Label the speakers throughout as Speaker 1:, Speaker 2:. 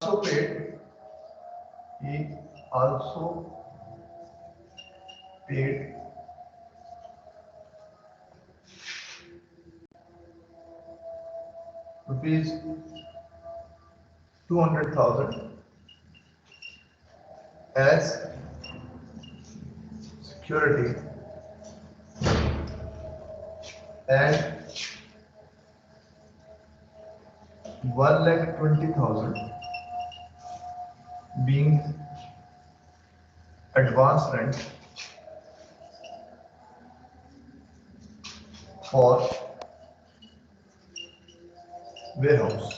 Speaker 1: also paid, he also paid rupees 200,000 as security and 1,20,000 being advance rent for warehouse.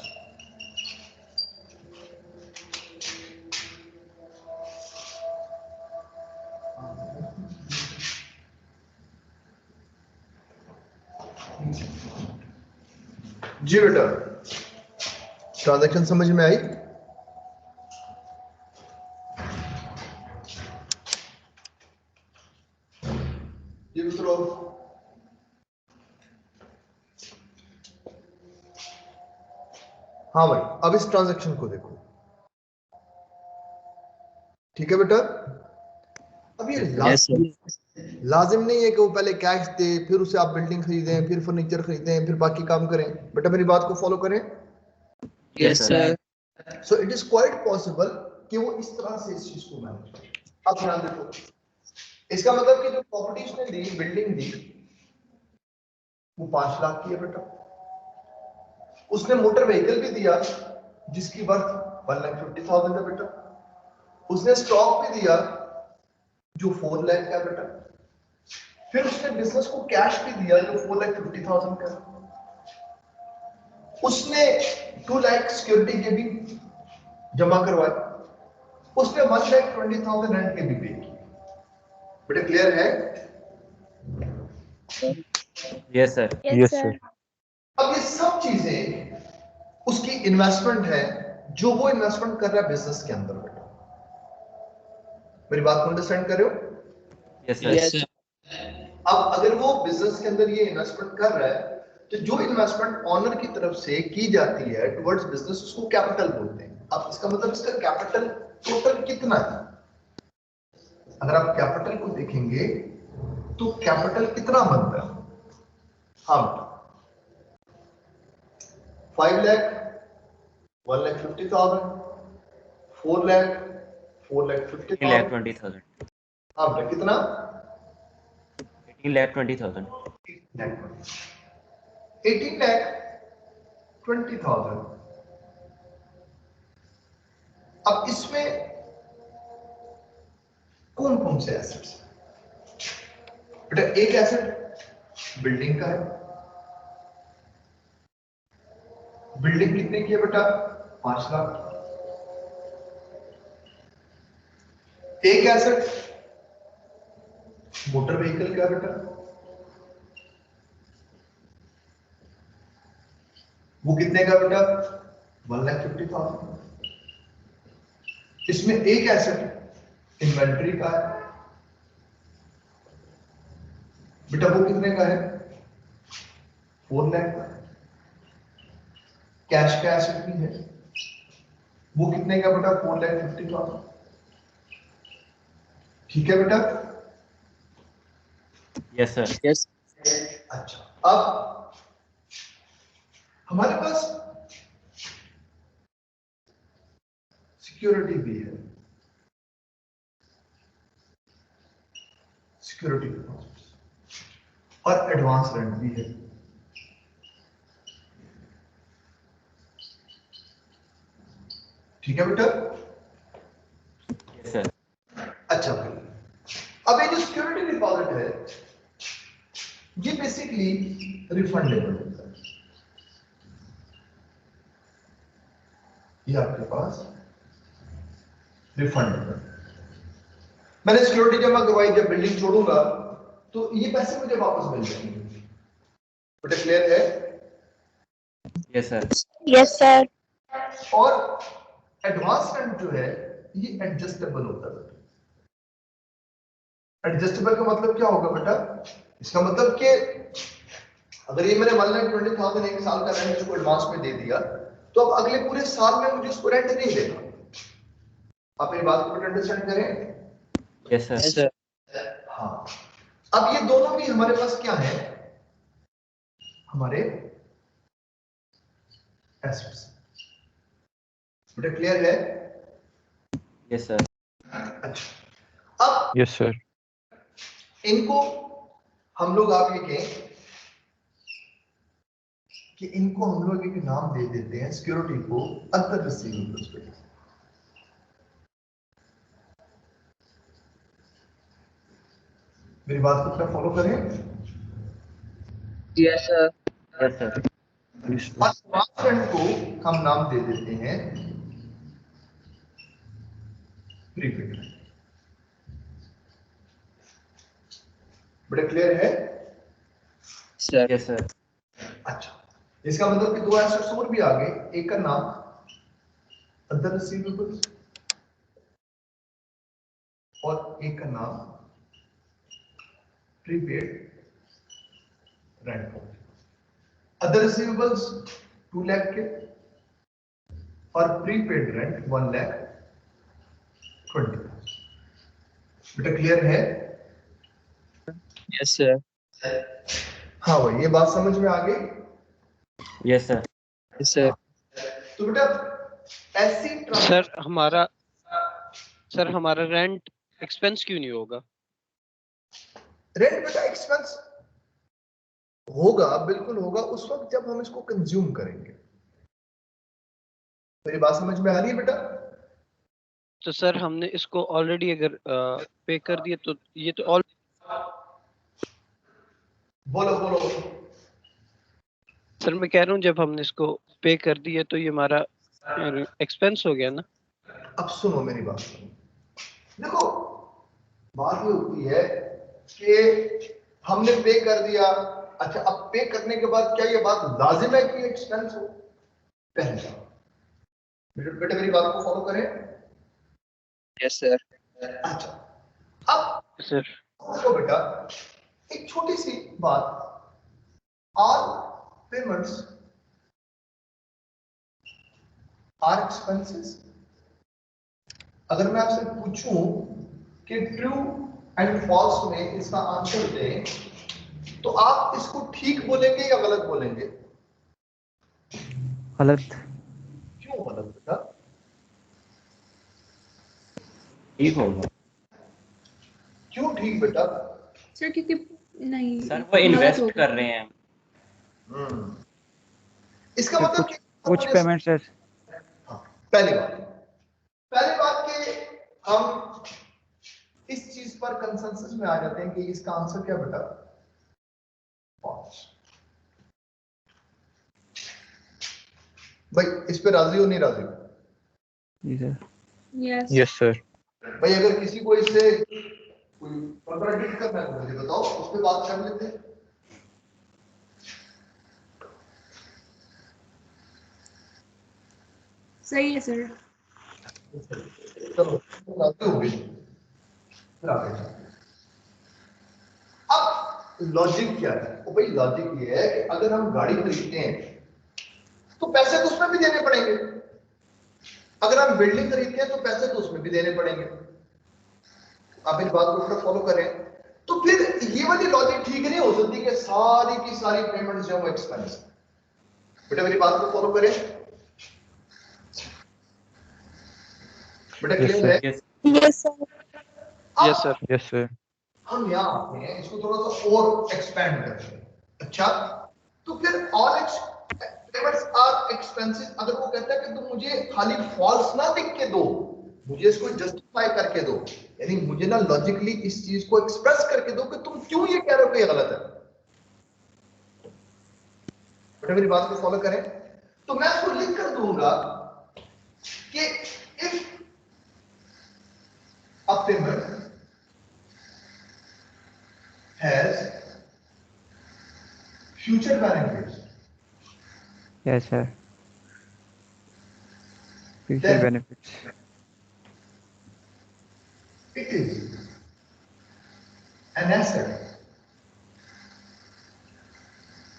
Speaker 1: जी बेटा, transaction समझ में आई? जी मित्रों, हाँ भाई, अब इस ट्रांजैक्शन को देखो। ठीक है बेटा, अब ये लाजिम नहीं है कि वो पहले कैश दे, फिर उसे आप बिल्डिंग खरीदें, फिर फर्नीचर खरीदें, फिर बाकी काम करें। बेटा मेरी बात को फॉलो करें।
Speaker 2: Yes sir.
Speaker 1: So it is quite possible कि वो इस तरह से इस चीज को मैनेज करे। अब ध्यान देखो, इसका मतलब कि जो प्रॉपर्टी उसने दी, बिल्डिंग दी, वो 5 लाख की है बेटा। उसने मोटर व्हीकल भी दिया जिसकी वर्थ 1,50,000 है बेटा। उसने स्टॉक भी दिया जो 4 लाख का बेटा। फिर उसने बिजनेस को कैश भी दिया जो 4,50,000 का। उसने 2 लाख सिक्योरिटी के भी जमा करवाए। उसने 1,20,000 रेंट के भी पे किए। बेटा क्लियर है?
Speaker 2: Yes sir.
Speaker 3: Yes sir.
Speaker 1: अब ये सब चीजें उसकी इन्वेस्टमेंट है जो वो इन्वेस्टमेंट कर रहा है बिजनेस के अंदर। बेटा मेरी बात को अंडरस्टैंड कर रहे हो?
Speaker 2: Yes sir.
Speaker 1: अब अगर वो बिजनेस के अंदर ये इन्वेस्टमेंट कर रहा है तो जो इन्वेस्टमेंट ऑनर की तरफ से की जाती है टुवर्ड्स बिजनेस, उसको कैपिटल बोलते हैं। अब इसका मतलब इसका कैपिटल टोटल कितना है? अगर आप कैपिटल को देखेंगे तो कैपिटल कितना बनता है? हाँ, 5 लाख, 1,50,000, 4 लाख, 4,50,000,
Speaker 2: 18,20,000।
Speaker 1: हाँ बेटा कितना?
Speaker 2: 18,20,000।
Speaker 1: 18,20,000। अब इसमें कौन कौन से एसेट्स हैं? बेटा एक एसेट बिल्डिंग का है। बिल्डिंग कितने की है बेटा? 5 लाख। एक एसेट मोटर व्हीकल का बेटा, वो कितने का बेटा? 1,50,000। इसमें एक एसेट इन्वेंट्री का है बेटा, वो कितने का है? 4 लाख का। कैश का एसेट भी है, वो कितने का बेटा? 4,50,000। ठीक है बेटा?
Speaker 2: Yes sir.
Speaker 3: यस।
Speaker 1: अच्छा, अब हमारे पास सिक्योरिटी भी है। सिक्योरिटी डिपॉजिट और एडवांस रेंट भी है। ठीक है बेटा?
Speaker 2: Yes sir.
Speaker 1: अच्छा भाई, अब ये जो सिक्योरिटी डिपॉजिट है ये बेसिकली रिफंडेबल होता है। ये आपके पास रिफंडेबल, मैंने सिक्योरिटी जमा करवाई, जब बिल्डिंग छोड़ूंगा तो ये पैसे मुझे वापस मिल जाएंगे। बेटा क्लियर है?
Speaker 2: Yes sir.
Speaker 3: Yes sir.
Speaker 1: और एडवांस रेंट जो है ये एडजस्टेबल होता है। एडजस्टेबल का मतलब क्या होगा बेटा? इसका मतलब कि अगर ये मैंने 1,20,000 एक साल का रेंट इसको एडवांस में दे दिया तो अब अगले पूरे साल में मुझे इसको रेंट नहीं देना। आप मेरी बात को अंडरस्टैंड करें?
Speaker 2: Yes sir.
Speaker 1: हाँ, अब ये दोनों भी हमारे पास क्या है, हमारे एसेट्स। बेटा क्लियर है?
Speaker 2: Yes sir.
Speaker 1: अच्छा, अब
Speaker 3: यस सर।
Speaker 1: इनको हम लोग आप ये कहें कि इनको हम लोग एक नाम दे देते हैं, सिक्योरिटी को अदर रिसीवेबल्स पे। मेरी बात को थोड़ा फॉलो करें।
Speaker 4: Yes sir.
Speaker 2: Yes sir.
Speaker 1: और फ्रेंड को हम नाम दे देते हैं प्रीपेड। बड़ा क्लियर है?
Speaker 4: Sir
Speaker 2: yes sir.
Speaker 1: अच्छा, इसका मतलब कि दो एसेट्स और भी आ गए, एक का नाम अदर रिसीवेबल्स और एक का नाम prepaid rent. Other receivables 2 lakh के और प्रीपेड रेंट 1,20,000। बेटा क्लियर है?
Speaker 4: Yes sir.
Speaker 1: हाँ भाई, ये बात समझ में आ गई?
Speaker 2: Yes sir.
Speaker 4: Yes sir.
Speaker 1: तो बेटा ऐसी
Speaker 4: सर हमारा रेंट एक्सपेंस क्यों नहीं होगा?
Speaker 1: रेंट बेटा एक्सपेंस होगा, बिल्कुल होगा उस वक्त जब हम इसको कंज्यूम करेंगे। मेरी बात समझ में आ रही है बेटा?
Speaker 4: तो सर हमने इसको ऑलरेडी अगर पे कर दिए तो ये तो ऑल
Speaker 1: बोलो बोलो।
Speaker 4: सर मैं कह रहा हूँ जब हमने इसको पे कर दिया तो ये हमारा एक्सपेंस हो गया ना?
Speaker 1: अब सुनो मेरी बात, देखो बात ये होती है कि हमने पे कर दिया। अच्छा, अब पे करने के बाद क्या ये बात लाजिम है कि एक्सपेंस हो? पहला बेटा मेरी बात को फॉलो करें।
Speaker 4: Yes sir.
Speaker 1: अच्छा, अब
Speaker 4: सर
Speaker 1: तो बेटा एक छोटी सी बात, आर पेमेंट्स आर एक्सपेंसेस। अगर मैं आपसे पूछूं कि ट्रू एंड फॉल्स में इसका आंसर दें, तो आप इसको ठीक बोलेंगे या गलत बोलेंगे?
Speaker 2: गलत।
Speaker 1: क्यों गलत बेटा?
Speaker 2: ठीक होगा
Speaker 1: क्यों ठीक बेटा?
Speaker 5: सर क्योंकि नहीं
Speaker 2: सर, वो
Speaker 5: गलत
Speaker 2: इन्वेस्ट
Speaker 5: होगा।
Speaker 2: कर रहे हैं।
Speaker 1: इसका
Speaker 3: सर
Speaker 1: मतलब
Speaker 3: कुछ पेमेंट्स है।
Speaker 1: हाँ, पहली बात कि हम इस चीज पर कंसेंसस में आ जाते हैं कि इसका आंसर क्या बेटा? फॉल्स। भाई इस पे राजी हो नहीं राजी?
Speaker 3: जी सर।
Speaker 5: Yes
Speaker 3: yes sir.
Speaker 1: भाई अगर किसी को इससे कोई कॉन्ट्राडिक्ट करना है तो मुझे बताओ, उस पे बात कर लेते हैं।
Speaker 5: सही है सर।
Speaker 1: चलो राजी हो गई, फिर आगे चलते हैं। अब लॉजिक क्या है? तो भाई लॉजिक ये है कि अगर हम गाड़ी खरीदते हैं तो पैसे तो उसमें भी देने पड़ेंगे, अगर हम बिल्डिंग खरीदते हैं तो पैसे तो उसमें भी देने पड़ेंगे। आप इस बात को थोड़ा फॉलो करें, तो फिर ये वाली लॉजिक ठीक नहीं हो सकती कि सारी की सारी पेमेंट्स जो है एक्सपेंस। बेटा मेरी बात को फॉलो करें। बेटा
Speaker 3: Yes,
Speaker 1: क्लियर
Speaker 3: sir.
Speaker 1: है?
Speaker 2: Yes.
Speaker 5: Yes sir.
Speaker 4: Yes sir.
Speaker 3: Yes sir.
Speaker 1: हम यहां आते हैं, इसको थोड़ा सा और एक्सपेंड करते हैं। अच्छा, तो फिर ऑल पेमेंट्स आर एक्सपेंसेस, अगर वो कहता है कि तुम मुझे खाली फॉल्स ना लिख के दो, मुझे इसको जस्टिफाई करके दो, यानी मुझे ना लॉजिकली इस चीज को एक्सप्रेस करके दो कि तुम क्यों ये कह रहे हो कि ये गलत है। बेटा मेरी बात को फॉलो करें, तो मैं इसको लिख कर दूंगा कि if a payment has future benefits,
Speaker 3: Yes, sir. Future
Speaker 1: then
Speaker 3: benefits.
Speaker 1: it is an asset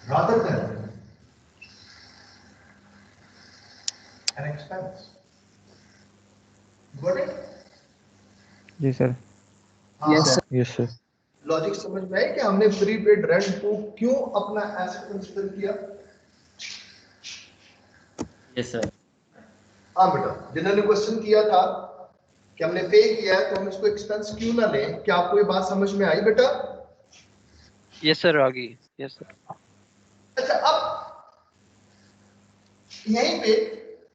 Speaker 1: rather than an expense. Got it?
Speaker 3: जी sir.
Speaker 1: Yes, sir.
Speaker 3: Yes sir.
Speaker 1: Logic समझ में आया कि हमने प्रीपेड रेंट को क्यों अपना एसेट कंसीडर किया?
Speaker 2: Yes, sir.
Speaker 1: हाँ बेटा, जिन्होंने क्वेश्चन किया था कि हमने पे किया है तो हम इसको एक्सपेंस क्यों ना लें, क्या आपको ये बात समझ में आई बेटा?
Speaker 4: यस सर, आ गई। Yes sir.
Speaker 1: अच्छा, अब यहीं पे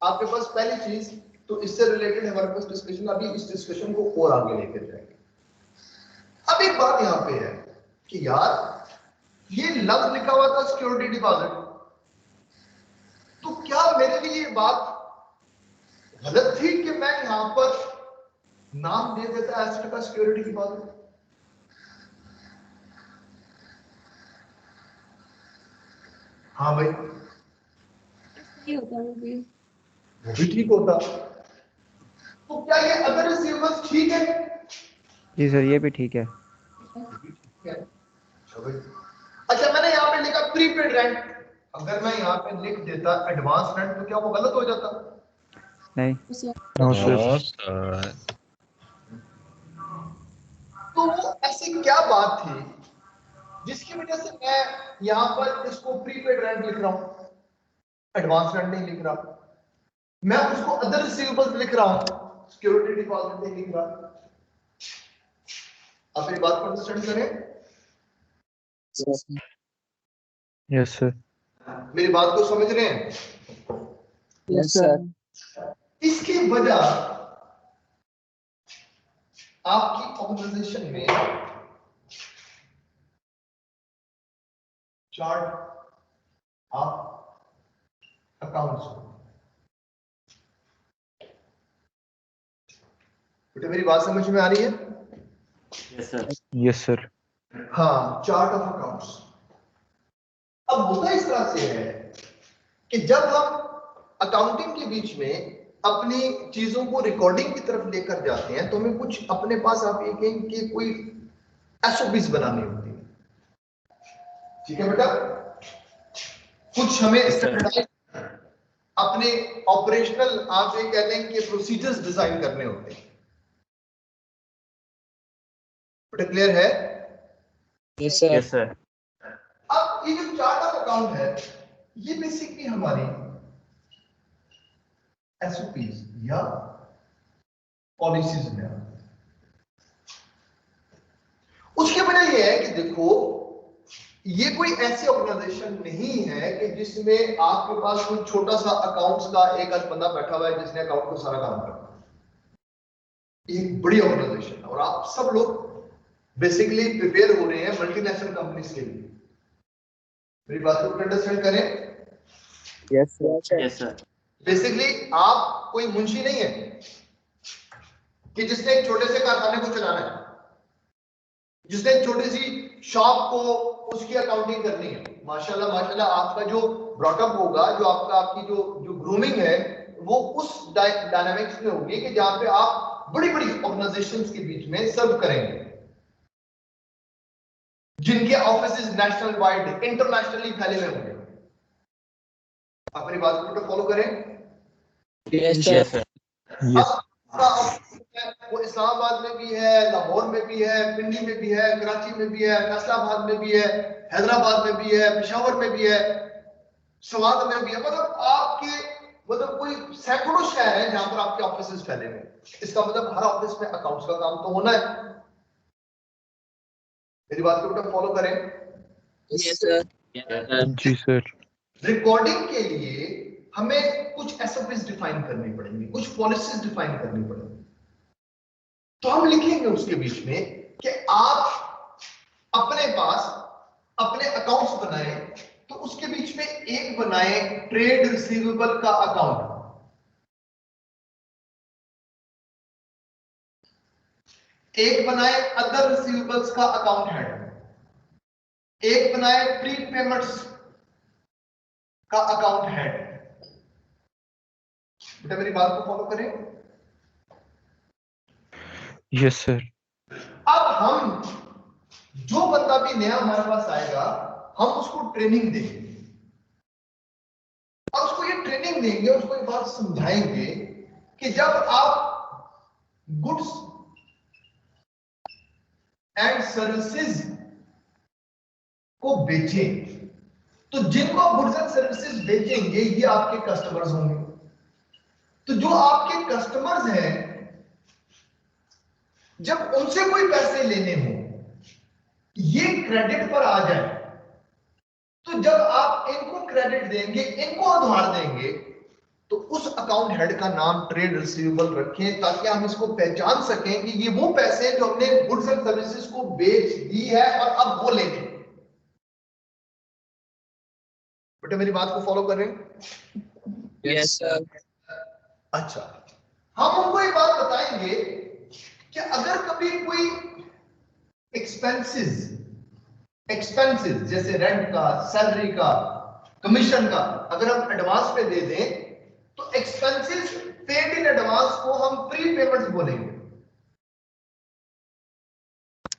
Speaker 1: आपके पास पहली चीज, तो इससे रिलेटेड हमारे पास डिस्कशन, अभी इस डिस्कशन को और आगे लेकर जाएंगे। अब एक बात यहां पे है कि यार ये लफ्ज लिखा हुआ था सिक्योरिटी डिपॉजिट, तो क्या मेरे लिए ये बात गलत थी कि मैं यहां पर नाम दे देता एसेट का सिक्योरिटी डिपॉजिट? हाँ भाई,
Speaker 5: सही होता वो भी।
Speaker 1: वो भी ठीक होता। तो क्या ये अदर रिसीवेबल्स ठीक है?
Speaker 3: जी सर, ये भी ठीक है.
Speaker 1: अच्छा, मैंने यहाँ पे लिखा प्रीपेड रेंट, अगर मैं यहाँ पे लिख देता एडवांस रेंट, तो क्या वो गलत हो जाता?
Speaker 3: नहीं.
Speaker 5: Sir
Speaker 3: No sir.
Speaker 1: तो वो ऐसी क्या बात थी जिसकी वजह से मैं यहाँ पर इसको प्रीपेड रेंट लिख रहा हूँ, एडवांस रेंट नहीं लिख रहा? मैं उसको अदर रिसीवेबल्स लिख रहा हूँ, सिक्योरिटी डिपॉजिट नहीं लिख रहा। आप ये बात को अंडरस्टैंड करें।
Speaker 3: Yes sir.
Speaker 1: मेरी बात को समझ रहे हैं?
Speaker 3: Yes sir.
Speaker 1: इसकी वजह आपकी ऑर्गेनाइजेशन में चार्ट ऑफ अकाउंट्स, बेटा मेरी बात समझ में आ रही है?
Speaker 2: Yes, sir.
Speaker 3: Yes sir.
Speaker 1: हाँ, चार्ट ऑफ अकाउंट्स। अब होता इस तरह से है कि जब हम अकाउंटिंग के बीच में अपनी चीजों को रिकॉर्डिंग की तरफ लेकर जाते हैं, तो हमें कुछ अपने पास, आप ये कहें कि कोई एसओपीज बनानी होती है, ठीक है बेटा? कुछ हमें
Speaker 2: Yes, sir.
Speaker 1: स्टैंडर्डाइज अपने ऑपरेशनल, आप ये कह लें कि प्रोसीजर्स डिजाइन करने होते हैं। बेटा क्लियर है?
Speaker 3: Yes sir.
Speaker 2: Yes, sir.
Speaker 1: अब ये जो चार्ट ऑफ अकाउंट है, ये बेसिकली हमारी एसओपीज या पॉलिसीज में। उसकी वजह यह है कि देखो, ये कोई ऐसी ऑर्गेनाइजेशन नहीं है कि जिसमें आपके पास कोई छोटा सा अकाउंट्स का एक आध बंदा बैठा हुआ है जिसने अकाउंट को सारा काम करना है। एक बड़ी ऑर्गेनाइजेशन है और आप सब लोग बेसिकली प्रिपेयर हो रहे हैं मल्टीनेशनल कंपनीज के लिए। मेरी बात को अंडरस्टैंड करें।
Speaker 3: Yes sir.
Speaker 2: Yes, sir.
Speaker 1: Basically आप कोई मुंशी नहीं है कि जिसने एक छोटे से कारखाने को चलाना है, जिसने एक छोटी सी शॉप को उसकी अकाउंटिंग करनी है। माशाल्लाह माशाल्लाह, आपका जो ब्रॉटअप होगा, जो आपकी जो ग्रूमिंग है, वो उस डायनामिक्स में होगी कि जहां पे आप बड़ी बड़ी ऑर्गेनाइजेशंस के बीच में सर्व करेंगे, जिनके ऑफिसेज नेशनल वाइड इंटरनेशनली फैले हुए होंगे। आप मेरी बात को फॉलो करें।
Speaker 2: Yes, sir.
Speaker 3: Yes.
Speaker 1: वो इस्लामाबाद में भी है, लाहौर में भी है, पिंडी में भी है, कराची में भी है, फैसलाबाद में भी है, हैदराबाद में भी है, पेशावर में भी है, स्वात में भी है। मतलब आपके कोई सैकड़ों शहर हैं जहां पर आपके ऑफिसेज फैले हुए हैं। इसका मतलब हर ऑफिस में अकाउंट्स का काम तो होना है। मेरी बात को बेटा फॉलो करें।
Speaker 2: Yes, sir.
Speaker 3: जी sir.
Speaker 1: रिकॉर्डिंग के लिए हमें कुछ एसओपीज डिफाइन करनी पड़ेंगी, कुछ पॉलिसीज डिफाइन करनी पड़ेंगी। तो हम लिखेंगे उसके बीच में कि आप अपने पास अपने अकाउंट्स बनाएं, तो उसके बीच में एक बनाएं ट्रेड रिसीवेबल का अकाउंट, एक बनाएं अदर रिसीवेबल्स का अकाउंट हेड, एक बनाएं प्री पेमेंट्स का अकाउंट हेड। बेटा मेरी बात को फॉलो करें।
Speaker 3: Yes sir.
Speaker 1: अब हम, जो बंदा भी नया हमारे पास आएगा, हम उसको ट्रेनिंग देंगे और उसको ये ट्रेनिंग ट्रेनिंग देंगे, उसको एक बात समझाएंगे कि जब आप गुड्स एंड सर्विसेज को बेचें, तो जिनको आप गुड्स एंड सर्विसेज बेचेंगे ये आपके कस्टमर्स होंगे। तो जो आपके कस्टमर्स हैं, जब उनसे कोई पैसे लेने हो, ये क्रेडिट पर आ जाए, तो जब आप इनको क्रेडिट देंगे, इनको उधार देंगे, तो उस अकाउंट हेड का नाम ट्रेड रिसीवेबल रखें, ताकि हम इसको पहचान सकें कि ये वो पैसे हैं जो हमने गुड्स एंड सर्विसेज को बेच दी है और अब वो लेंगे। बेटा मेरी बात को फॉलो कर रहे हैं?
Speaker 2: Yes sir.
Speaker 1: अच्छा, हम उनको एक बात बताएंगे कि अगर कभी कोई एक्सपेंसेस जैसे रेंट का, सैलरी का, कमीशन का अगर हम एडवांस पे दे दें, तो एक्सपेंसेस पेड इन एडवांस को हम प्री पेमेंट्स बोलेंगे।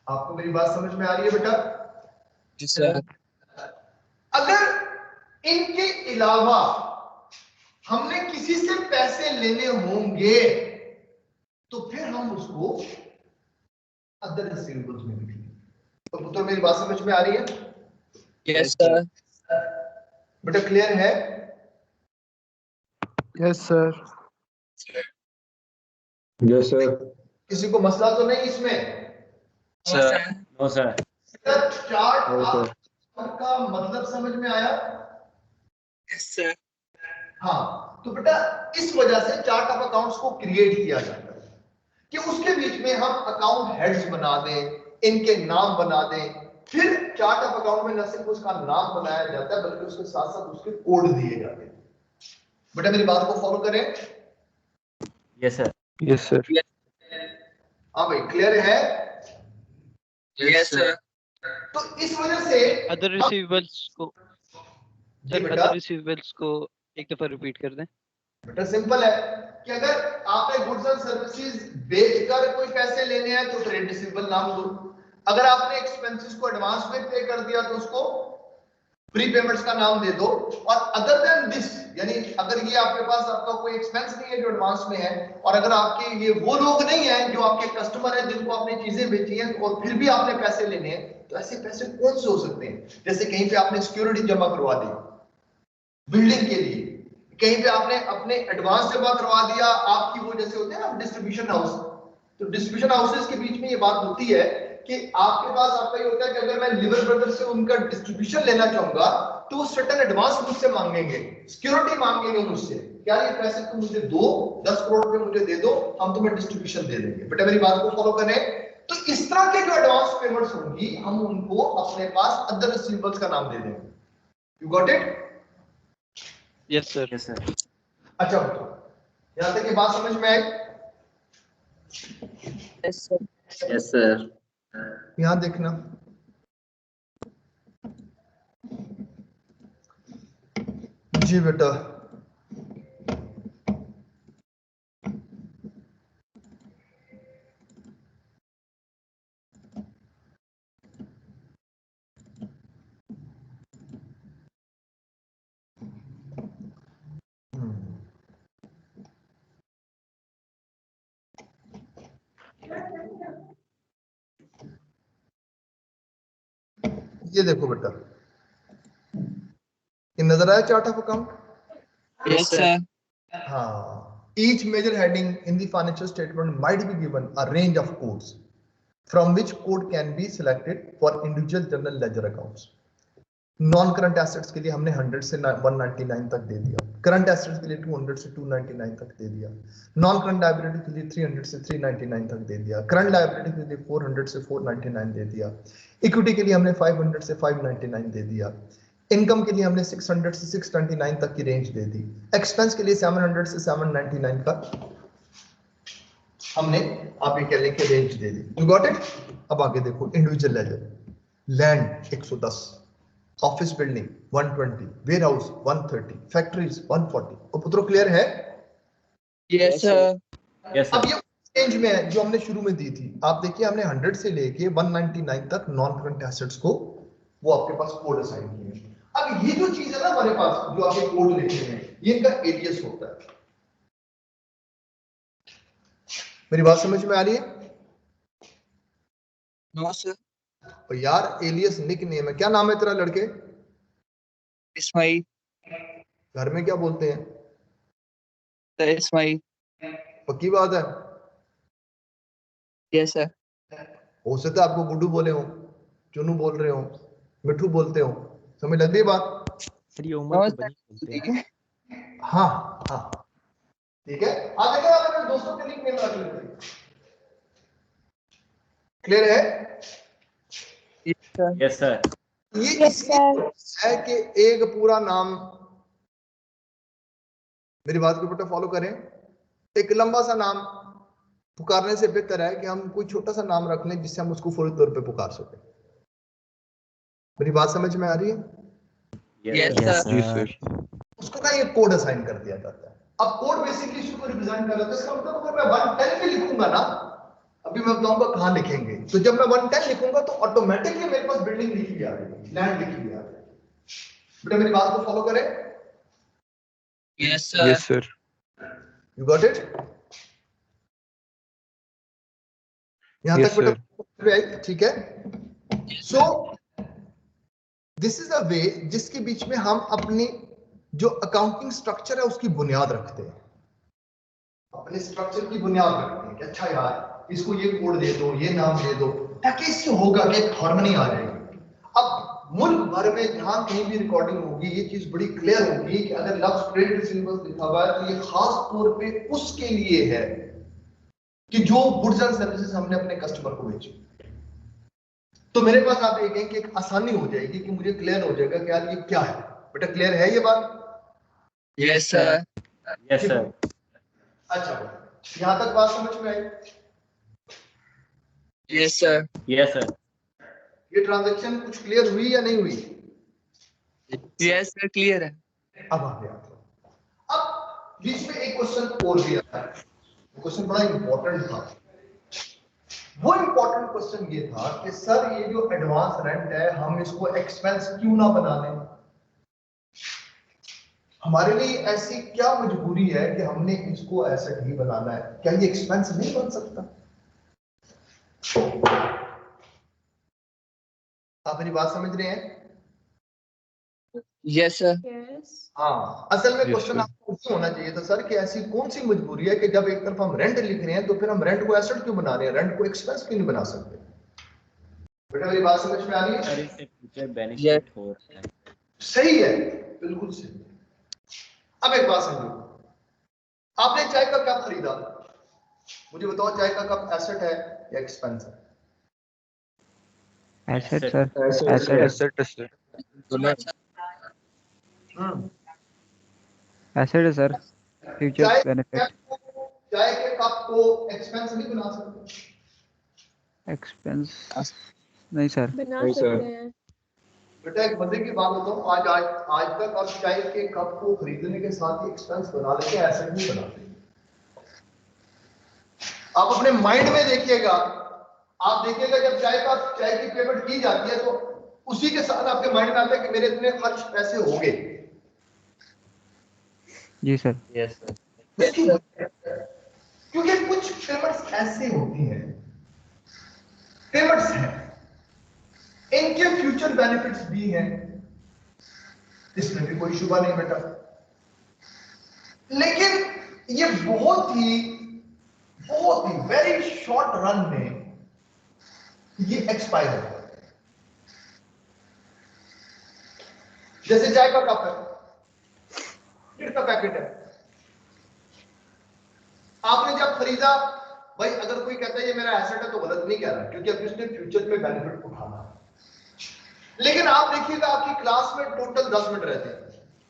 Speaker 1: आपको मेरी बात समझ में आ रही है बेटा?
Speaker 2: जी सर।
Speaker 1: अगर इनके अलावा हमने किसी से पैसे लेने होंगे, तो फिर हम उसको अदर रिसीवेबल्स में लिखेंगे। तो पुत्र मेरी बात समझ में आ रही है?
Speaker 2: Yes sir.
Speaker 1: बेटा क्लियर है?
Speaker 3: Yes sir.
Speaker 6: Yes sir.
Speaker 1: किसी को मसला तो नहीं इसमें?
Speaker 2: Sir no sir.
Speaker 1: चार्ट का मतलब समझ में आया?
Speaker 2: Yes sir.
Speaker 1: हाँ, तो बेटा इस वजह से चार्ट ऑफ अकाउंट्स को क्रिएट किया जाता है कि उसके बीच में हम अकाउंट हेड्स बना दें, इनके नाम बना दें। फिर चार्ट ऑफ अकाउंट में न सिर्फ उसका नाम बनाया जाता है, बल्कि उसके साथ साथ उसके कोड दिए जाते हैं। बेटा मेरी बात को फॉलो करें?
Speaker 2: Yes sir.
Speaker 3: Yes sir.
Speaker 1: हाँ भाई, क्लियर है?
Speaker 2: Yes sir.
Speaker 1: तो इस वजह से
Speaker 4: अदर रिसीवेबल्स को
Speaker 1: जी बेटा,
Speaker 4: अदर रिसीवेबल्स को एक दफा रिपीट कर दें।
Speaker 1: बेटा सिंपल है कि अगर आपने गुड्स एंड सर्विसेज बेचकर कोई पैसे लेने हैं तो ट्रेड रिसीवेबल नाम दो। अगर आपने एक्सपेंसेस को एडवांस में पे कर दिया तो उसको प्री पेमेंट्स का नाम दे दो। और अदर देन दिस, यानी अगर ये आपके पास आपका कोई एक्सपेंस नहीं है जो एडवांस में है, और अगर आपके ये वो लोग नहीं है जो आपके कस्टमर हैं जिनको आपने चीजें बेची हैं और फिर भी आपने पैसे लेने हैं, तो ऐसे पैसे कौन से हो सकते हैं? जैसे कहीं पे आपने सिक्योरिटी जमा करवा दी बिल्डिंग के लिए, कहीं पे आपने अपने एडवांस जमा करवा दिया, आपकी वो जैसे होते हैं ना डिस्ट्रीब्यूशन हाउस। तो डिस्ट्रीब्यूशन हाउसेस के बीच में ये बात होती है कि आपके पास आपका ये होता है कि अगर मैं लिवर ब्रदर्स से उनका डिस्ट्रीब्यूशन लेना चाहूंगा तो वो सर्टेन एडवांस मुझसे मांगेंगे, सिक्योरिटी मांगेंगे मुझसे, क्या ये पैसे तुम मुझे दो, 10 करोड़ रुपए मुझे दे दो, हम तुम्हें डिस्ट्रीब्यूशन दे देंगे। बेटा मेरी बात को फॉलो करें? तो इस तरह के जो एडवांस पेमेंट्स होंगी, हम उनको अपने पास अदर रिसीवेबल्स का नाम दे देंगे। You got it?
Speaker 4: Yes sir.
Speaker 2: Yes sir.
Speaker 1: अच्छा, यहां तक ये बात समझ में आई?
Speaker 2: Yes sir. Yes sir.
Speaker 1: यहां देखना, जी बेटा ये देखो बेटा, ये नजर आया chart of account?
Speaker 2: Yes sir.
Speaker 1: हाँ, each major heading in the financial statement might be given a range of codes from which code can be selected for individual general ledger accounts. Non current assets के लिए हमने 100 से 199 तक दे दिया, current assets के लिए 200 से 299 तक दे दिया, नॉन करंट लायबिलिटी के लिए 300 से 399 तक दे दिया, करंट लायबिलिटी के लिए 400 से 499 दे दिया, इक्विटी के लिए हमने 500 से 599 दे दिया, इनकम के लिए हमने 600 से 629 तक की रेंज दे दी, एक्सपेंस के लिए 700 से 799 का हमने आप ये कह लें कि रेंज दे दी। You got it? अब आगे देखो, individual ledger, land 110, office building 120, warehouse 130, factories 140। और पुत्रों क्लियर है?
Speaker 2: Yes sir. यस
Speaker 1: अब
Speaker 2: सर।
Speaker 1: ये रेंज में है जो हमने शुरू में दी थी। आप देखिए हमने 100 से लेके 199 तक नॉन करंट एसेट्स को वो आपके पास कोड असाइन किए हैं। अब ये जो चीज है ना हमारे पास, जो आपके कोड लिखे हैं, ये इनका एलियस होता है। मेरी बात समझ में आ रही है?
Speaker 2: No sir.
Speaker 1: तो यार एलियस निक नेम है। क्या नाम है तेरा लड़के?
Speaker 2: इस्माइल।
Speaker 1: घर में क्या बोलते हैं?
Speaker 2: सर इस्माइल।
Speaker 1: पक्की बात है?
Speaker 2: Yes sir.
Speaker 1: हो सकता है आपको गुड्डू बोले हो, चुनू बोल रहे हो, मिठू बोलते हो। समझ लगती है बात?
Speaker 3: सर ये उम्र
Speaker 2: नो
Speaker 3: तो बनी बोलते
Speaker 2: ठीक
Speaker 3: हैं।
Speaker 2: है।
Speaker 1: हाँ हाँ ठीक है। आप देखो आप अपने दोस्तों के लिंक नेम रख लेते हैं। क्लियर है?
Speaker 2: Yes sir.
Speaker 1: ये
Speaker 5: Yes,
Speaker 1: इसलिए है कि एक पूरा नाम, मेरी बात को बेटा फॉलो करें, एक लंबा सा नाम पुकारने से बेहतर है कि हम कोई छोटा सा नाम रख लें जिससे हम उसको फौरी तौर पे पुकार सकें। मेरी बात समझ में आ रही है?
Speaker 2: Yes
Speaker 3: yes
Speaker 2: sir.
Speaker 3: जी सर।
Speaker 1: उसको ना एक कोड असाइन कर दिया जाता है। अब कोड बेसिकली इशू को रिप्रेजेंट कर रहा है। इसका मतलब अगर मैं 110 पे लिखूंगा ना, अभी मैं बताऊंगा कहां लिखेंगे, तो जब मैं 110 लिखूंगा तो ऑटोमेटिकली मेरे पास बिल्डिंग लिखी हुई आ जाएगी, लैंड लिखी हुई आ जाएगी। बेटा मेरी बात को फॉलो करें।
Speaker 2: Yes
Speaker 3: yes
Speaker 2: sir.
Speaker 3: Sir.
Speaker 1: You got it? यहां
Speaker 3: यस
Speaker 1: तक बेटा
Speaker 3: सर।
Speaker 1: समझ में आई? ठीक है। सो दिस इज अ वे जिसके बीच में हम अपनी जो अकाउंटिंग स्ट्रक्चर है उसकी बुनियाद रखते हैं, अपने स्ट्रक्चर की बुनियाद रखते हैं कि अच्छा यार इसको ये कोड दे दो, ये नाम दे दो, ताकि इससे होगा कि एक हार्मनी आ जाएगी। अब मुल्क भर में जहां कहीं भी रिकॉर्डिंग होगी ये चीज बड़ी क्लियर होगी कि अगर लफ्ज ट्रेड रिसीवेबल्स लिखा हुआ है तो ये खास तौर पे उसके लिए है कि जो गुड्स एंड सर्विसेज हमने अपने कस्टमर को बेची। तो मेरे पास आप देखें कि एक आसानी हो जाएगी कि मुझे क्लियर हो जाएगा कि यार ये क्या है। बेटा क्लियर है ये बात?
Speaker 2: Yes sir.
Speaker 6: Yes sir.
Speaker 1: अच्छा यहां तक बात समझ में आई?
Speaker 2: Yes sir.
Speaker 6: Yes sir.
Speaker 1: ये ट्रांजैक्शन कुछ क्लियर हुई या नहीं हुई?
Speaker 2: यस सर क्लियर है।
Speaker 1: अब आ गया। अब बीच में एक क्वेश्चन और भी आता है, क्वेश्चन बड़ा इंपॉर्टेंट था। वो इंपॉर्टेंट क्वेश्चन ये था कि सर ये जो एडवांस रेंट है हम इसको एक्सपेंस क्यों ना बना लें? हमारे लिए ऐसी क्या मजबूरी है कि हमने इसको एसेट ही बनाना है? क्या ये एक्सपेंस नहीं बन सकता? आप मेरी बात समझ रहे हैं?
Speaker 2: Yes sir.
Speaker 5: Yes.
Speaker 1: हाँ असल में
Speaker 3: Yes,
Speaker 1: क्वेश्चन
Speaker 3: sir.
Speaker 1: आपको ये होना चाहिए था सर कि ऐसी कौन सी मजबूरी है कि जब एक तरफ हम रेंट लिख रहे हैं तो फिर हम रेंट को एसेट क्यों बना रहे हैं, रेंट को एक्सपेंस क्यों नहीं बना सकते? बेटा मेरी बात समझ में आ रही है?
Speaker 6: सर इससे फ्यूचर बेनिफिट हो रहा है।
Speaker 1: सही है, बिल्कुल सही। अब एक बात समझो, आपने चाय का कप खरीदा, मुझे बताओ चाय का कप एसेट है या एक्सपेंस है?
Speaker 3: Asset
Speaker 6: Asset.
Speaker 3: Sir.
Speaker 2: Asset.
Speaker 3: Asset sir.
Speaker 2: दोनों।
Speaker 3: एसेट है सर। फ्यूचर
Speaker 1: चाय
Speaker 3: बेनिफिट।
Speaker 1: चाय के कप को एक्सपेंस नहीं बना सकते?
Speaker 3: एक्सपेंस नहीं सर।
Speaker 5: बना
Speaker 2: नहीं, sir.
Speaker 5: सकते हैं।
Speaker 1: बेटा एक मजे की बात बताऊं, आज तक आप चाय के कप को खरीदने के साथ ही एक्सपेंस बना लेते हैं, एसेट नहीं बनाते। आप अपने माइंड में देखिएगा, आप देखिएगा जब चाय की पेमेंट की जाती है तो उसी के साथ आपके माइंड में आता है कि मेरे इतने खर्च पैसे हो गए।
Speaker 3: जी सर।
Speaker 6: Yes sir.
Speaker 1: क्योंकि कुछ पेमेंट्स ऐसी होती हैं, पेमेंट्स हैं, इनके फ्यूचर बेनिफिट्स भी हैं, इसमें भी कोई शुबा नहीं बेटा, लेकिन ये बहुत ही वेरी शॉर्ट रन में ये एक्सपायर होता है। जैसे चाय का कप है, लिटर का पैकेट है, आपने जब खरीदा, भाई अगर कोई कहता है ये मेरा एसेट है तो गलत नहीं कह रहा, क्योंकि अभी उसने फ्यूचर में बेनिफिट उठाना है। लेकिन आप देखिएगा आपकी क्लास में टोटल 10 मिनट रहते हैं,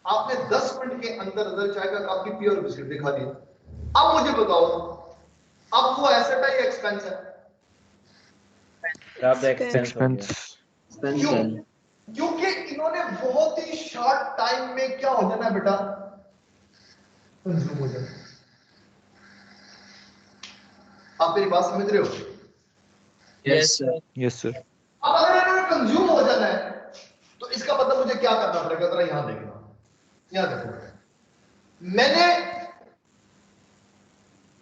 Speaker 1: आपने 10 मिनट के अंदर अंदर चाय का कप की प्योर बिस्किट दिखा दिया। अब मुझे बताओ, अब वो एसेट है या एक्सपेंस है?
Speaker 6: अब एक्सपेंस हो गया।
Speaker 1: क्यों? क्योंकि इन्होंने बहुत ही शॉर्ट टाइम में क्या हो जाना है बेटा, कंज्यूम हो जाना। आप मेरी बात समझ रहे हो?
Speaker 2: Yes sir.
Speaker 3: Yes sir.
Speaker 1: अब अगर इन्होंने कंज्यूम हो जाना है तो इसका मतलब मुझे क्या करना पड़ेगा, जरा यहां देखना, यहां देखो। मैंने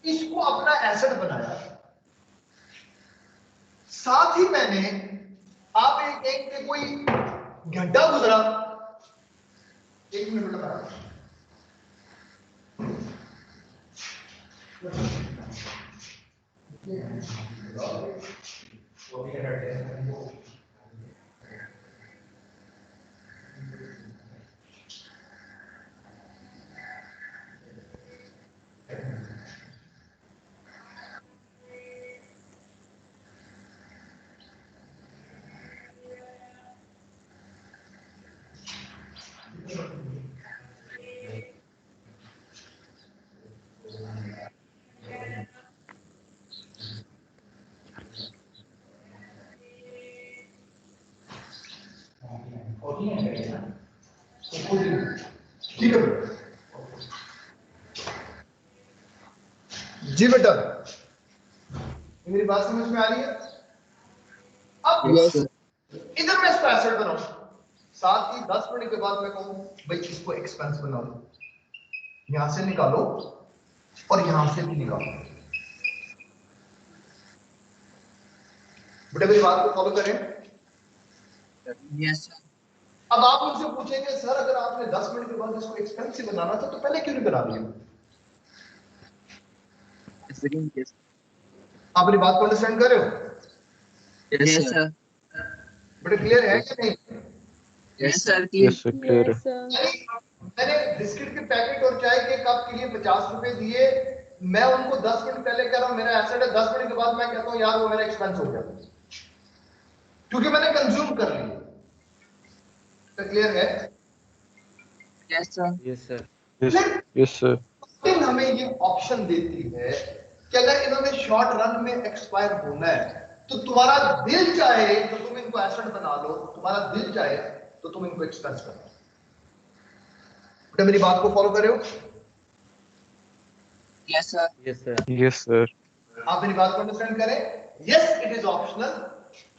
Speaker 1: इसको अपना एसेट बनाया, साथ ही मैंने आप एक कोई घंटा गुजरा, 1 मिनट लगा, ठीक है जी बेटा, मेरी बात समझ में आ रही है? अब
Speaker 2: Yes, sir.
Speaker 1: इधर मैं इसको एसेट बनाऊं, साथ ही 10 मिनट के बाद मैं कहूं भाई इसको एक्सपेंस बना लो, यहां से निकालो और यहां से भी निकालो। बेटा मेरी बात को फॉलो करें।
Speaker 2: Yes, sir.
Speaker 1: अब आप मुझसे पूछेंगे सर अगर आपने 10 मिनट के बाद इसको एक्सपेंसिव बनाना था तो पहले क्यों नहीं बना दिया?
Speaker 2: Yes,
Speaker 1: आप मेरी बात को अंडरस्टैंड कर रहे हो?
Speaker 2: yes, sir.
Speaker 1: बेटा क्लियर है कि नहीं?
Speaker 2: Yes, sir. Clear.
Speaker 3: Yes, sir. Clear.
Speaker 5: Yes, sir.
Speaker 1: मैंने बिस्किट के पैकेट और चाय के कप के लिए 50 रुपए दिए, मैं उनको 10 मिनट पहले कह रहा हूं मेरा एसेट है, 10 मिनट के बाद मैं कहता हूं यार वो मेरा एक्सपेंस हो गया क्योंकि मैंने कंज्यूम कर लिया। तो क्लियर है?
Speaker 2: Yes, sir.
Speaker 6: Yes, sir.
Speaker 3: Yes, sir.
Speaker 1: फिर हमें ये ऑप्शन देती है कि अगर इन्होंने शॉर्ट रन में एक्सपायर होना है तो तुम्हारा दिल चाहे तो तुम इनको एसेट बना लो, तुम्हारा दिल चाहे तो तुम इनको एक्सपेंस कर लो। बेटा मेरी बात को फॉलो करे हो?
Speaker 2: Yes, sir.
Speaker 6: Yes, sir.
Speaker 3: Yes, sir.
Speaker 1: आप मेरी बात को अंडरस्टैंड करें। यस इट इज ऑप्शनल,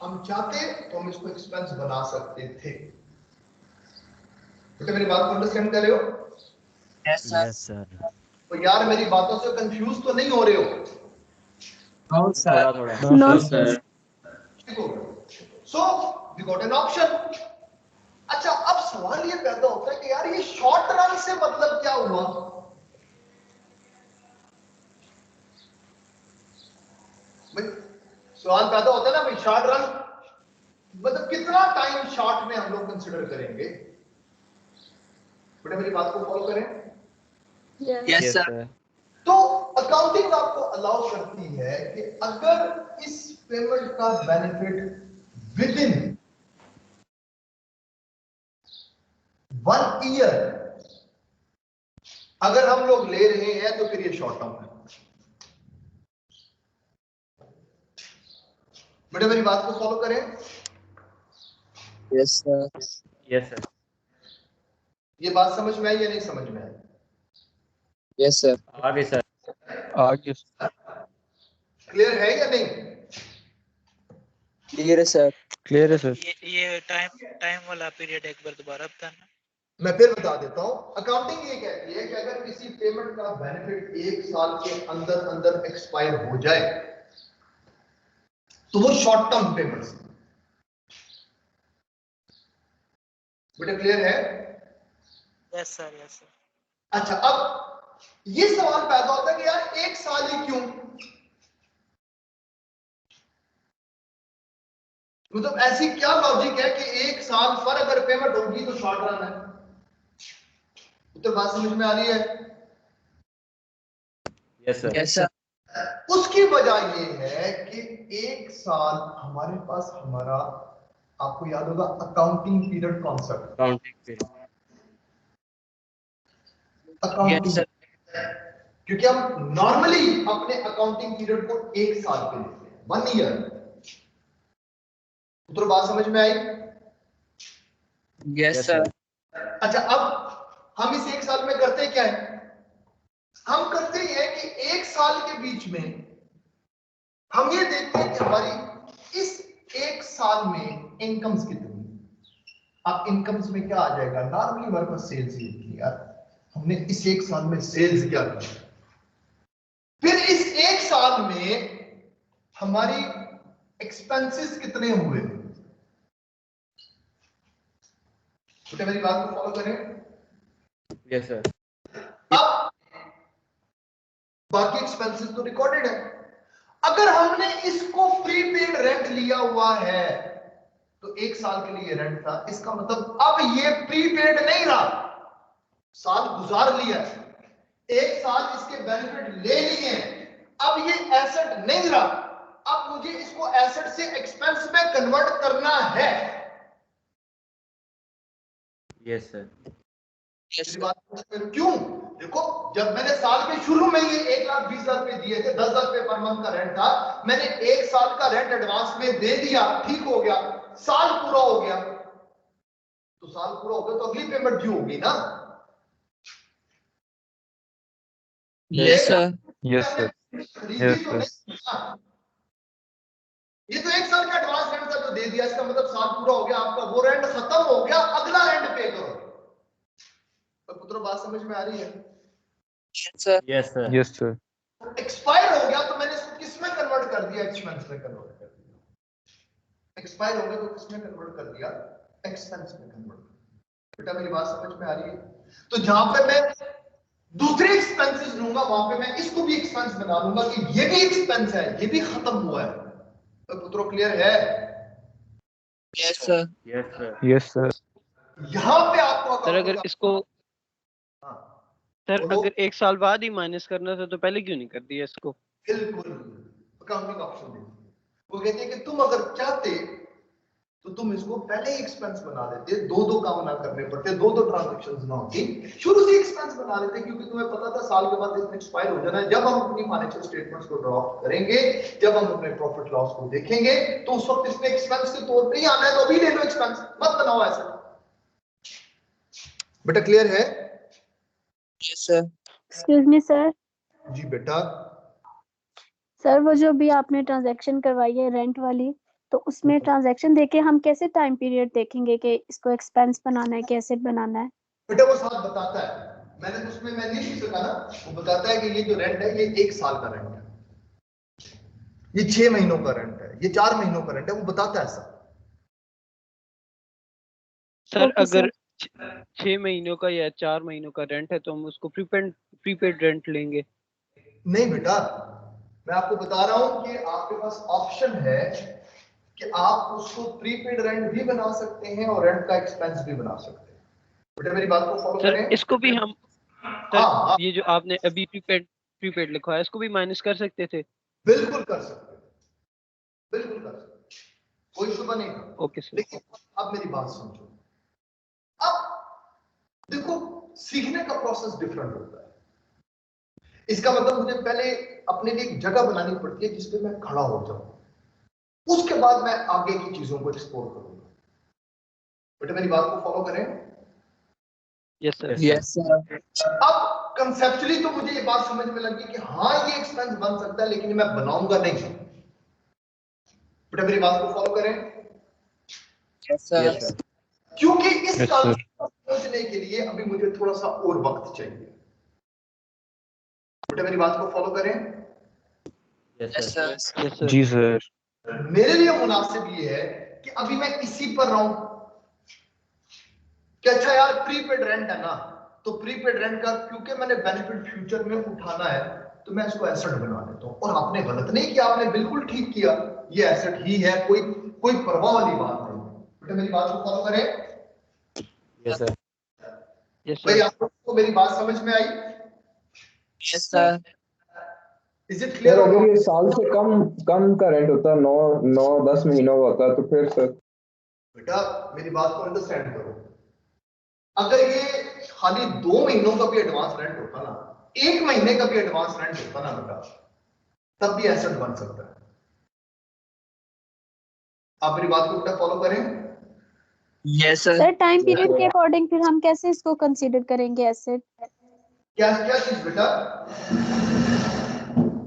Speaker 1: हम चाहते तो हम इसको एक्सपेंस बना सकते थे। बेटा मेरी बात को अंडरस्टैंड कर रहे हो?
Speaker 2: Yes, sir.
Speaker 6: Yes, sir.
Speaker 1: तो यार मेरी बातों से कंफ्यूज तो नहीं हो रहे हो?
Speaker 2: No, sir.
Speaker 6: थोड़ा
Speaker 5: No,
Speaker 6: sir.
Speaker 1: So we got an option. अच्छा अब सवाल ये पैदा होता है कि यार ये शॉर्ट रन से मतलब क्या हुआ? भाई सवाल पैदा होता है ना भाई, शॉर्ट रन मतलब कितना टाइम शॉर्ट में हम लोग कंसिडर करेंगे? बेटा मेरी बात को फॉलो करें।
Speaker 5: yes.
Speaker 2: Yes,
Speaker 6: Yes,
Speaker 2: sir.
Speaker 6: sir.
Speaker 1: तो अकाउंटिंग आपको अलाउ करती है कि अगर इस पेमेंट का बेनिफिट विद इन 1 ईयर अगर हम लोग ले रहे हैं तो फिर ये शॉर्ट टर्म है। बेटा मेरी बात को फॉलो करें।
Speaker 2: Yes, sir.
Speaker 6: Yes, sir.
Speaker 1: ये बात समझ में आई या नहीं समझ में आई?
Speaker 2: Yes, sir.
Speaker 6: आगे sir.
Speaker 3: आगे
Speaker 1: क्लियर है या नहीं?
Speaker 2: Clear, sir.
Speaker 3: क्लियर है सर।
Speaker 7: ये टाइम वाला पीरियड एक बार दोबारा बताना।
Speaker 1: मैं फिर बता देता हूं। अकाउंटिंग ये कहती है कि अगर किसी पेमेंट का बेनिफिट 1 साल के अंदर अंदर एक्सपायर हो जाए तो वो शॉर्ट टर्म पेमेंट्स। बेटा क्लियर है?
Speaker 7: Yes sir, yes sir.
Speaker 1: अच्छा अब ये सवाल पैदा होता है कि यार 1 साल ही क्यों? मतलब ऐसी क्या लॉजिक है कि 1 साल पर अगर पेमेंट होगी तो शॉर्ट रन है? तो बात समझ में आ रही है?
Speaker 6: Yes, sir.
Speaker 2: Yes, sir.
Speaker 1: उसकी वजह ये है कि 1 साल हमारे पास हमारा, आपको याद होगा accounting period concept.
Speaker 6: Counting period.
Speaker 1: Accounting,
Speaker 2: Yes, sir.
Speaker 1: क्योंकि हम नॉर्मली अपने अकाउंटिंग पीरियड को 1 साल पे लेते हैं, 1 ईयर। तो बात समझ में आई?
Speaker 2: Yes, sir.
Speaker 1: अच्छा अब हम इस 1 साल में करते क्या है? हम करते हैं कि 1 साल के बीच में हम ये देखते हैं कि हमारी इस 1 साल में इनकम्स कितनी। अब इनकम्स में क्या आ जाएगा? नॉर्मली हमारे पास सेल्स ही होती है यार, हमने इस एक साल में सेल्स क्या की, फिर इस एक साल में हमारी एक्सपेंसेस कितने हुए। बेटा मेरी बात को फॉलो करें।
Speaker 6: Yes sir.
Speaker 1: अब बाकी एक्सपेंसेस तो रिकॉर्डेड है। अगर हमने इसको प्रीपेड रेंट लिया हुआ है तो एक साल के लिए रेंट था, इसका मतलब अब ये प्रीपेड नहीं रहा, साल गुजार लिया, एक साल इसके बेनिफिट ले लिए, अब ये एसेट नहीं रहा, अब मुझे इसको एसेट से एक्सपेंस में कन्वर्ट करना है।
Speaker 6: Yes sir.
Speaker 1: इस बात को क्यों, देखो जब मैंने साल के शुरू में ये 1,20,000 रुपए दिए थे, 10,000 रुपए पर मंथ का रेंट था, मैंने एक साल का रेंट एडवांस में दे दिया, ठीक हो गया, साल पूरा हो गया, तो साल पूरा हो गया तो अगली पेमेंट ड्यू होगी ना।
Speaker 2: Yes sir.
Speaker 3: Yes, sir.
Speaker 1: खरीदी तो नहीं, ये तो एक साल का एडवांस रेंट था जो दे दिया, इसका मतलब साल पूरा हो गया, आपका वो रेंट खत्म हो गया, अगला रेंट पे करो। तो पुत्रों बात समझ में आ रही है?
Speaker 2: Sir.
Speaker 6: Yes sir.
Speaker 3: Yes, sir.
Speaker 1: Expire हो गया तो मैंने इसको किस में कन्वर्ट कर दिया, एक्सपेंस में कन्वर्ट कर दिया। एक्सपायर हो गया तो किस में कन्वर्ट कर दिया, एक्सपेंस में कन्वर्ट कर दिया। बेटा मेरी बात समझ में आ रही है? तो जहां पे मैं दूसरे एक्सपेंसेस लूंगा वहां पे मैं इसको भी एक्सपेंस बना लूंगा कि ये भी एक्सपेंस है, ये भी खत्म हुआ है। तो पुत्रों क्लियर है?
Speaker 2: Yes sir.
Speaker 6: Yes sir.
Speaker 3: Yes, sir.
Speaker 1: यहां पे आपको
Speaker 4: सर अगर इसको
Speaker 1: हाँ,
Speaker 4: सर
Speaker 1: बोलो।
Speaker 4: अगर एक साल बाद ही माइनस करना था तो पहले क्यों नहीं कर दिया इसको?
Speaker 1: बिल्कुल अकाउंटिंग ऑप्शन देती है, वो कहते हैं कि तुम अगर चाहते तो तुम इसको पहले ही एक्सपेंस बना देते, दो काम ना करने पड़ते, दो ट्रांजैक्शंस ना होती, शुरू से एक्सपेंस बना देते, क्योंकि तुम्हें पता था साल के बाद इसमें एक्सपायर हो जाना है। जब हम अपनी फाइनेंशियल स्टेटमेंट्स को ड्राफ्ट करेंगे, जब हम अपने प्रॉफिट लॉस को देखेंगे, तो उस वक्त इसमें एक्सपेंस के तौर पे ही आना है, तो अभी ले लो एक्सपेंस, मत बनाओ ऐसा। बेटा क्लियर है?
Speaker 2: Yes sir.
Speaker 5: Excuse me sir.
Speaker 1: जी बेटा।
Speaker 5: सर वो जो भी आपने ट्रांजैक्शन करवाई है रेंट वाली, तो उसमें ट्रांजैक्शन देके हम कैसे टाइम पीरियड देखेंगे कि इसको एक्सपेंस बनाना है कि एसेट बनाना है?
Speaker 1: बेटा वो साथ बताता है, मैंने तो उसमें मैं नहीं लिख सका ना, वो बताता है कि ये जो रेंट है ये एक साल का रेंट है, ये 6 महीनों का रेंट है, ये 4 महीनों का रेंट है, वो बताता है ऐसा।
Speaker 4: सर
Speaker 5: ओके
Speaker 4: अगर
Speaker 5: सर।
Speaker 4: 6 महीनों का या 4 महीनों का रेंट है तो हम उसको प्रीपेड रेंट लेंगे।
Speaker 1: नहीं बेटा, मैं आपको बता रहा हूं कि आपके पास ऑप्शन है कि आप उसको प्रीपेड रेंट भी बना सकते हैं और रेंट का एक्सपेंस भी बना सकते हैं। बेटा मेरी बात को फॉलो
Speaker 4: सर
Speaker 1: करें।
Speaker 4: इसको भी हम सर
Speaker 1: हाँ,
Speaker 4: ये जो आपने अभी प्रीपेड लिखा है इसको भी माइनस कर सकते थे।
Speaker 1: बिल्कुल कर सकते हैं, बिल्कुल कर सकते हैं, कोई शुबा नहीं था।
Speaker 4: Okay sir.
Speaker 1: लेकिन अब मेरी बात समझो, अब देखो सीखने का प्रोसेस डिफरेंट होता है। इसका मतलब मुझे पहले अपने लिए एक जगह बनानी पड़ती है जिसपे मैं खड़ा हो जाऊं, उसके बाद मैं आगे की चीजों को एक्सप्लोर करूंगा। बेटा मेरी बात को फॉलो करें।
Speaker 4: Yes sir.
Speaker 2: Yes sir.
Speaker 1: अब कंसेप्चुअली तो मुझे ये बात समझ में लगी कि हाँ ये एक्सपेंस बन सकता है, लेकिन मैं बनाऊंगा नहीं। बेटा मेरी बात को फॉलो करें।
Speaker 2: Yes sir.
Speaker 1: क्योंकि इस
Speaker 3: Yes,
Speaker 1: कांसेप्ट
Speaker 3: sir.
Speaker 1: को समझने के लिए अभी मुझे थोड़ा सा और वक्त चाहिए। बेटा मेरी बात को फॉलो करें।
Speaker 6: Yes sir.
Speaker 4: Yes sir.
Speaker 3: जी sir.
Speaker 1: मेरे लिए मुनासिब ये है कि अभी मैं इसी पर रहूं कि अच्छा यार प्रीपेड रेंट है ना, तो प्रीपेड रेंट का क्योंकि मैंने बेनिफिट फ्यूचर में उठाना है तो मैं इसको एसेट बना लेता हूं। और आपने गलत नहीं किया, आपने बिल्कुल ठीक किया, ये एसेट ही है, कोई परवाह वाली बात नहीं। बेटा मेरी बात को फॉलो करें।
Speaker 6: Yes sir.
Speaker 4: यस
Speaker 1: भाई
Speaker 4: सर।
Speaker 1: आपको मेरी बात समझ में आई?
Speaker 2: Yes sir.
Speaker 1: Is it
Speaker 8: sir
Speaker 1: clear?
Speaker 8: अगर ये साल से कम का रेंट होता, 9-10 महीनों का होता, तो फिर सर?
Speaker 1: बेटा मेरी बात को अंडरस्टैंड करो, अगर ये खाली 2 महीनों का भी एडवांस रेंट होता ना, 1 महीने का भी एडवांस रेंट होता ना बेटा, तब भी एसेट बन सकता है। आप मेरी बात को बेटा फॉलो करें।
Speaker 2: Yes sir.
Speaker 5: Sir time period के अकॉर्डिंग फिर हम कैसे इसको कंसीडर करेंगे एसेट?
Speaker 1: क्या क्या चीज बेटा?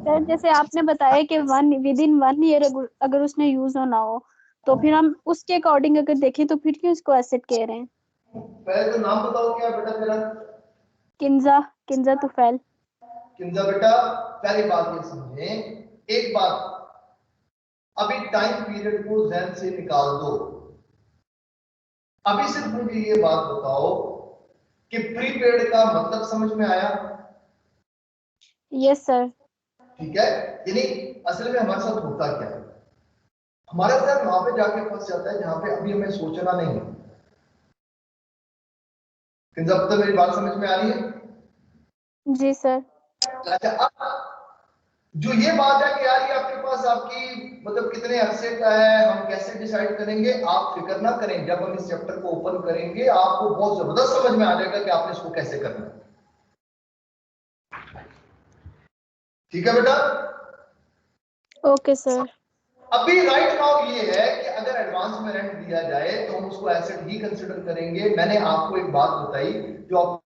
Speaker 5: सर जैसे आपने बताया कि विद इन 1 ईयर अगर उसने यूज होना हो, तो फिर हम उसके अकॉर्डिंग अगर देखें तो फिर क्यों इसको एसेट कह रहे हैं?
Speaker 1: पहले तो नाम बताओ क्या बेटा तेरा?
Speaker 5: किंजा किंजा तुफैल।
Speaker 1: किंजा बेटा पहली बात ये समझें, एक बात अभी टाइम पीरियड को जहन से निकाल दो। अभी सिर्फ मुझे ये बात बताओ कि प्रीपेड का मतलब समझ में आया?
Speaker 5: Yes sir.
Speaker 1: ठीक है, यानी असल में हमारे साथ होता क्या है, हमारा सर वहां पे जाके फंस जाता है जहां पे अभी हमें सोचना नहीं है। जब तक मेरी बात समझ में आ रही है?
Speaker 5: जी सर।
Speaker 1: अच्छा, अब जो ये बात है कि यार ये आपके पास आपकी मतलब कितने अरसे का है, हम कैसे डिसाइड करेंगे, आप फिक्र ना करें, जब हम इस चैप्टर को ओपन करेंगे आपको बहुत जबरदस्त समझ में आ जाएगा कि आपने इसको कैसे करना है। ठीक है बेटा?
Speaker 5: Okay sir.
Speaker 1: अभी राइट नाउ ये है कि अगर एडवांस में रेंट दिया जाए तो हम उसको एसेट ही कंसिडर करेंगे। मैंने आपको एक बात बताई जो आप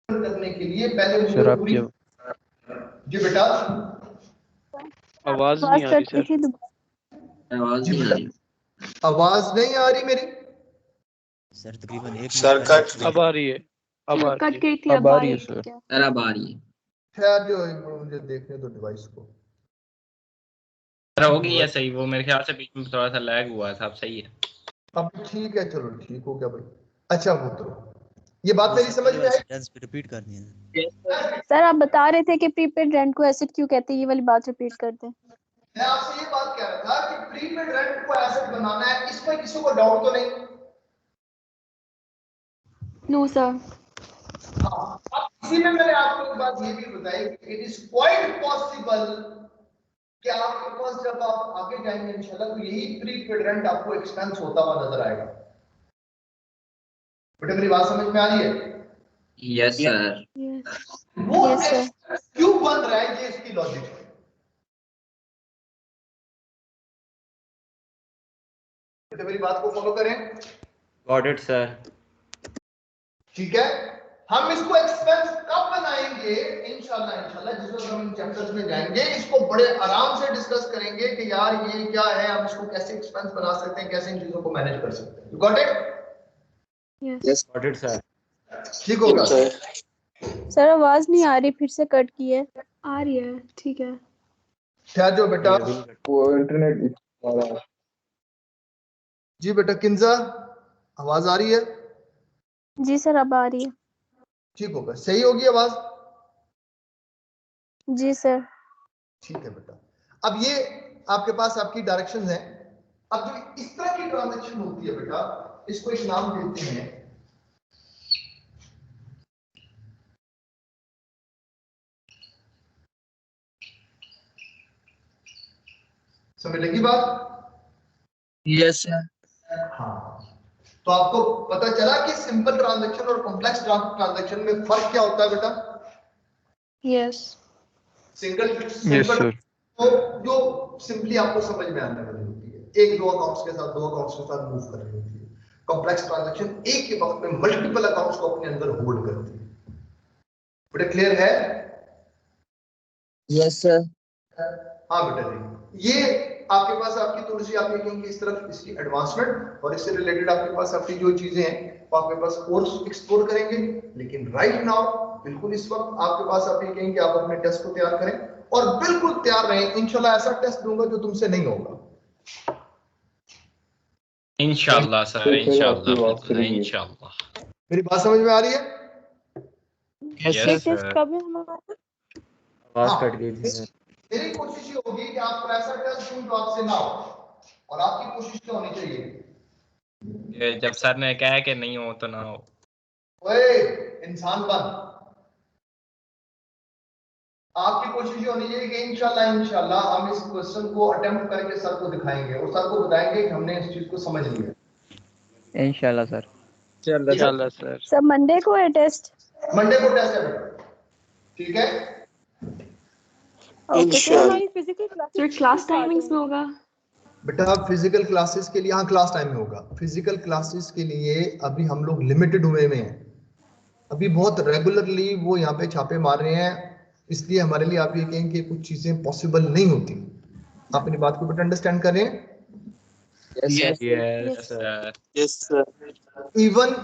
Speaker 1: करने के लिए पहले
Speaker 3: सर
Speaker 1: मुझे पूरी।
Speaker 3: आपकी
Speaker 1: जी बेटा,
Speaker 4: आवाज नहीं आ रही सर।
Speaker 2: आवाज
Speaker 1: जी
Speaker 2: नहीं आ
Speaker 1: बेटा,
Speaker 2: रही।
Speaker 1: आवाज नहीं आ रही मेरी?
Speaker 9: सर तकरीबन 1
Speaker 6: सर
Speaker 9: मिनट
Speaker 6: कट
Speaker 4: अब आ रही है, अब आ
Speaker 5: कट
Speaker 4: रही है।
Speaker 5: गई थी,
Speaker 3: अब आ रही है
Speaker 5: है
Speaker 3: सर।
Speaker 5: क्या?
Speaker 2: सर अब आ रही है।
Speaker 1: खैर जो मुझे देखने दो डिवाइस को।
Speaker 6: हो गई है सही, वो मेरे ख्याल से बीच में थोड़ा सा लैग हुआ था, अब सही है।
Speaker 1: अब ठीक है, चलो ठीक हो गया भाई। अच्छा पुत्रो, ये बात मेरी समझ में आई?
Speaker 9: सेंटेंस रिपीट करनी है।
Speaker 2: Yes, sir.
Speaker 5: सर आप बता रहे थे कि प्रीपेड रेंट को एसेट क्यों कहते हैं, ये वाली बात रिपीट कर दें।
Speaker 1: मैं आपसे ये बात कह रहा था कि प्रीपेड रेंट को एसेट बनाना है, इसमें किसी को डाउट तो नहीं?
Speaker 5: No sir.
Speaker 1: हाँ, अब इसी में मैंने आपको एक बात ये भी बताई कि इट इज क्वाइट पॉसिबल कि आपके पास जब आप आगे जाएंगे इंशाल्लाह तो यही प्रीपेड रेंट आपको एक्सपेंस होता हुआ नजर आएगा। बेटा मेरी बात समझ में आ रही है?
Speaker 2: Yes, sir.
Speaker 1: वो
Speaker 5: Yes, sir.
Speaker 1: एक्सपेंस क्यों बन रहा है, ये इसकी लॉजिक है। बेटा मेरी बात को फॉलो करें।
Speaker 6: Got it sir.
Speaker 1: ठीक है, हम इसको एक्सपेंस कब बनाएंगे? इंशाल्लाह जिस वक्त हम इन चैप्टर्स में जाएंगे इसको बड़े आराम से डिस्कस करेंगे कि यार ये क्या है, हम इसको कैसे एक्सपेंस बना सकते हैं, कैसे इन चीजों को मैनेज कर सकते हैं। You got it?
Speaker 5: Yes
Speaker 6: got it sir.
Speaker 1: ठीक होगा
Speaker 5: सर। आवाज नहीं आ रही, फिर से कट की है। आ रही है, ठीक है।
Speaker 1: क्या जो बेटा?
Speaker 8: वो इंटरनेट आ रहा है।
Speaker 1: जी बेटा किंजा, आवाज आ रही है?
Speaker 5: जी सर, अब आ रही है।
Speaker 1: ठीक होगा, सही होगी आवाज?
Speaker 5: जी सर।
Speaker 1: ठीक है बेटा, अब ये आपके पास आपकी डायरेक्शंस हैं। अब जो इस तरह की ट्रांजैक्शन होती है बेटा, इसको एक नाम देते हैं समझ लगी बात?
Speaker 2: Yes, sir.
Speaker 1: हाँ, तो आपको पता चला कि सिंपल ट्रांजैक्शन और कॉम्प्लेक्स ट्रांजैक्शन में फर्क क्या होता है बेटा?
Speaker 5: यस।
Speaker 1: Single
Speaker 3: yes sir.
Speaker 1: तो जो सिंपली आपको समझ में आने वाली होती है, एक दो अकाउंट्स के साथ, दो अकाउंट्स के साथ मूव कर रही होती है। कॉम्प्लेक्स ट्रांजैक्शन एक ही वक्त में मल्टीपल अकाउंट्स को अपने अंदर होल्ड करती है। बेटा क्लियर है?
Speaker 2: Yes, sir.
Speaker 1: हाँ बेटा जी, ये आपके पास आपकी थोड़ी सी आप देखेंगे इस तरफ इसकी एडवांसमेंट और इससे रिलेटेड आपके पास आपकी जो चीजें हैं वो आपके पास कोर्स एक्सप्लोर करेंगे। लेकिन राइट नाउ बिल्कुल इस वक्त आपके पास आप ये कहेंगे आप अपने टेस्ट को तैयार करें और बिल्कुल तैयार रहें। इंशाल्लाह ऐसा टेस्ट दूंगा जो तुमसे नहीं होगा।
Speaker 6: इंशाल्लाह सर,
Speaker 8: फिर आपकी
Speaker 6: इंशाल्लाह
Speaker 8: बात करेंगे।
Speaker 6: इंशाल्लाह।
Speaker 1: मेरी बात समझ में आ रही है?
Speaker 2: Yes,
Speaker 6: Yes,
Speaker 2: sir.
Speaker 6: sir.
Speaker 5: कब है हमारा?
Speaker 6: आवाज
Speaker 1: हाँ,
Speaker 6: कट गई थी सर।
Speaker 1: मेरी कोशिश ये होगी कि आपको ऐसा टेस्ट दूं जो आपसे ना हो, और आपकी कोशिश क्या होनी चाहिए?
Speaker 6: ये जब सर ने कहा कि नहीं हो तो ना हो।
Speaker 1: ओए इंसान बन, आपकी कोशिश ये होनी चाहिए कि इंशाल्लाह हम इस क्वेश्चन को अटेम्प्ट करके सर को दिखाएंगे और सर को बताएंगे कि हमने इस चीज को समझ लिया।
Speaker 3: इंशाल्लाह सर।
Speaker 4: इंशाल्लाह सर।
Speaker 5: सर मंडे को है टेस्ट?
Speaker 1: मंडे को टेस्ट है बेटा, ठीक है?
Speaker 5: Okay sir. हमारी फिजिकल क्लास टाइमिंग्स में होगा?
Speaker 1: बेटा फिजिकल क्लासेस के लिए, हाँ क्लास टाइम में होगा। फिजिकल क्लासेस के लिए अभी हम लोग लिमिटेड हुए में हैं, अभी बहुत रेगुलरली वो यहाँ पे छापे मार रहे हैं, इसलिए हमारे लिए आप ये कहें कि कुछ चीजें पॉसिबल नहीं होती। आप मेरी बात को बेटा अंडरस्टैंड कर रहे हैं?
Speaker 2: Yes,
Speaker 6: Yes,
Speaker 5: Yes,
Speaker 6: sir.
Speaker 1: even